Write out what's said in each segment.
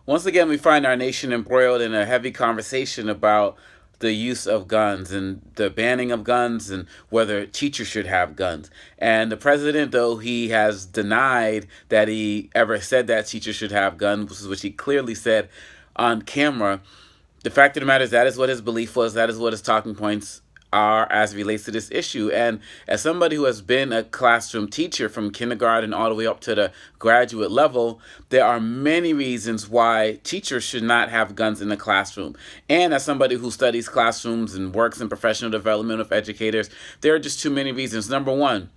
Once again, we find our nation embroiled in a heavy conversation about the use of guns and the banning of guns and whether teachers should have guns. And the president, though he has denied that he ever said that teachers should have guns, which he clearly said on camera, the fact of the matter is that is what his belief was, that is what his talking points are as it relates to this issue. And as somebody who has been a classroom teacher from kindergarten all the way up to the graduate level, there are many reasons why teachers should not have guns in the classroom. And as somebody who studies classrooms and works in professional development of educators, there are just too many reasons. Number one,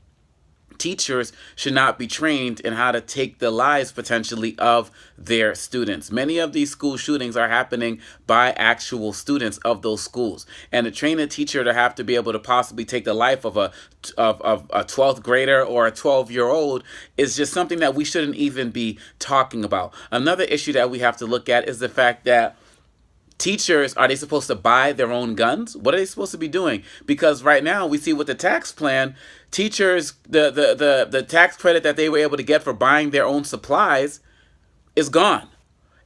teachers should not be trained in how to take the lives potentially of their students. Many of these school shootings are happening by actual students of those schools. And to train a teacher to have to be able to possibly take the life of a 12th grader or a 12-year-old is just something that we shouldn't even be talking about. Another issue that we have to look at is the fact that teachers, are they supposed to buy their own guns? What are they supposed to be doing? Because right now we see with the tax plan, teachers, the tax credit that they were able to get for buying their own supplies is gone.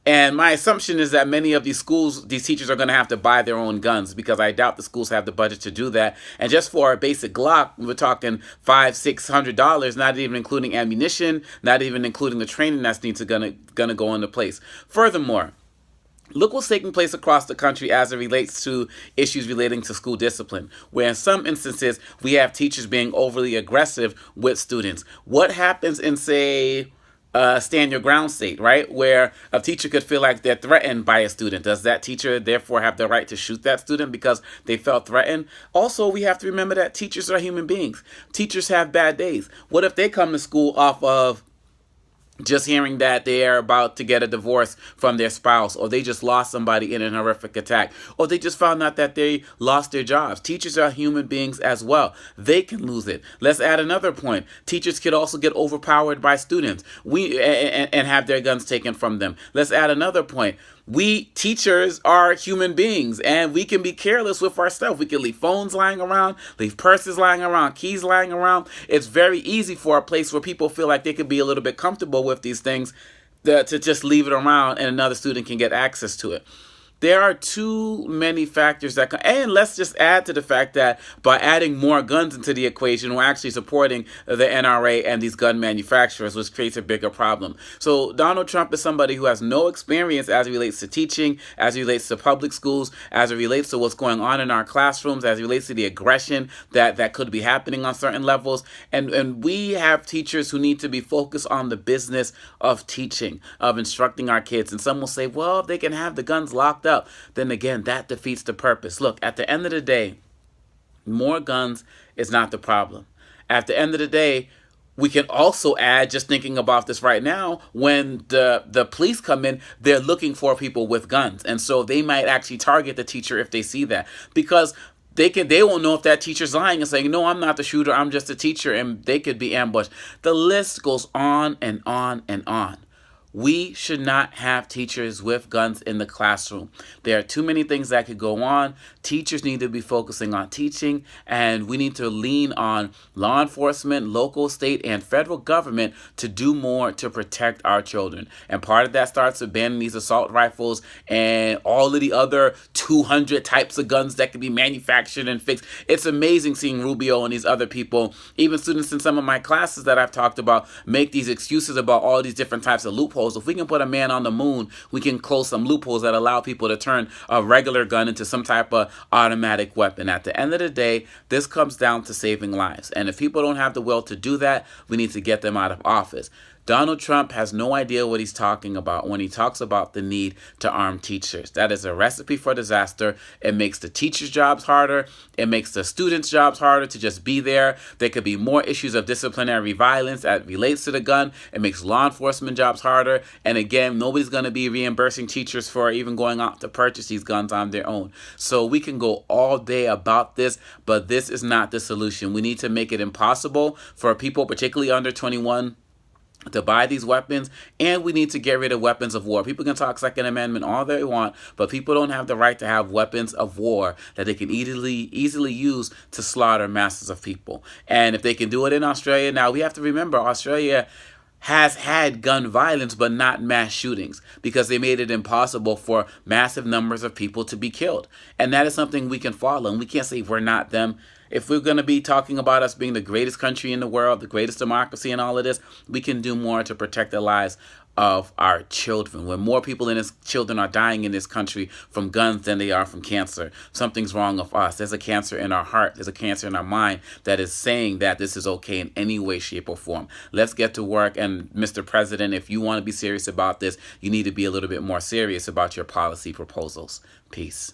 And my assumption is that many of these schools, these teachers are going to have to buy their own guns, because I doubt the schools have the budget to do that. And just for a basic Glock, we're talking $500-600, not even including ammunition, not even including the training that's gonna go into place. Furthermore, look what's taking place across the country as it relates to issues relating to school discipline, where in some instances we have teachers being overly aggressive with students. What happens in, say, stand your ground state, right? Where a teacher could feel like they're threatened by a student. Does that teacher therefore have the right to shoot that student because they felt threatened? Also, we have to remember that teachers are human beings. Teachers have bad days. What if they come to school off of just hearing that they are about to get a divorce from their spouse, or they just lost somebody in an horrific attack, or they just found out that they lost their jobs? Teachers are human beings as well. They can lose it. Let's add another point. Teachers could also get overpowered by students and have their guns taken from them. Let's add another point. We teachers are human beings, and we can be careless with our stuff. We can leave phones lying around, leave purses lying around, keys lying around. It's very easy for a place where people feel like they could be a little bit comfortable with these things to just leave it around and another student can get access to it. There are too many factors that come, and let's just add to the fact that by adding more guns into the equation, we're actually supporting the NRA and these gun manufacturers, which creates a bigger problem. So Donald Trump is somebody who has no experience as it relates to teaching, as it relates to public schools, as it relates to what's going on in our classrooms, as it relates to the aggression that could be happening on certain levels. And we have teachers who need to be focused on the business of teaching, of instructing our kids. And some will say, well, if they can have the guns locked up, then again, that defeats the purpose. Look, at the end of the day, more guns is not the problem. At the end of the day, we can also add, just thinking about this right now, when the police come in, they're looking for people with guns. And so they might actually target the teacher if they see that, because they won't know if that teacher's lying and saying, no, I'm not the shooter, I'm just a teacher, and they could be ambushed. The list goes on and on and on. We should not have teachers with guns in the classroom. There are too many things that could go on. Teachers need to be focusing on teaching, and we need to lean on law enforcement, local, state, and federal government to do more to protect our children. And part of that starts with banning these assault rifles and all of the other 200 types of guns that can be manufactured and fixed. It's amazing seeing Rubio and these other people, even students in some of my classes that I've talked about, make these excuses about all these different types of loopholes. If we can put a man on the moon, we can close some loopholes that allow people to turn a regular gun into some type of automatic weapon. At the end of the day, this comes down to saving lives. And if people don't have the will to do that, we need to get them out of office. Donald Trump has no idea what he's talking about when he talks about the need to arm teachers. That is a recipe for disaster. It makes the teachers' jobs harder. It makes the students' jobs harder to just be there. There could be more issues of disciplinary violence that relates to the gun. It makes law enforcement jobs harder. And again, nobody's going to be reimbursing teachers for even going out to purchase these guns on their own. So we can go all day about this, but this is not the solution. We need to make it impossible for people, particularly under 21, to buy these weapons, and we need to get rid of weapons of war. People can talk Second Amendment all they want, but people don't have the right to have weapons of war that they can easily use to slaughter masses of people. And if they can do it in Australia, now we have to remember Australia has had gun violence but not mass shootings, because they made it impossible for massive numbers of people to be killed. And that is something we can follow, and we can't say we're not them. If we're going to be talking about us being the greatest country in the world, the greatest democracy and all of this, we can do more to protect the lives of our children. When more people in this children are dying in this country from guns than they are from cancer, something's wrong with us. There's a cancer in our heart. There's a cancer in our mind that is saying that this is okay in any way, shape, or form. Let's get to work. And Mr. President, if you want to be serious about this, you need to be a little bit more serious about your policy proposals. Peace.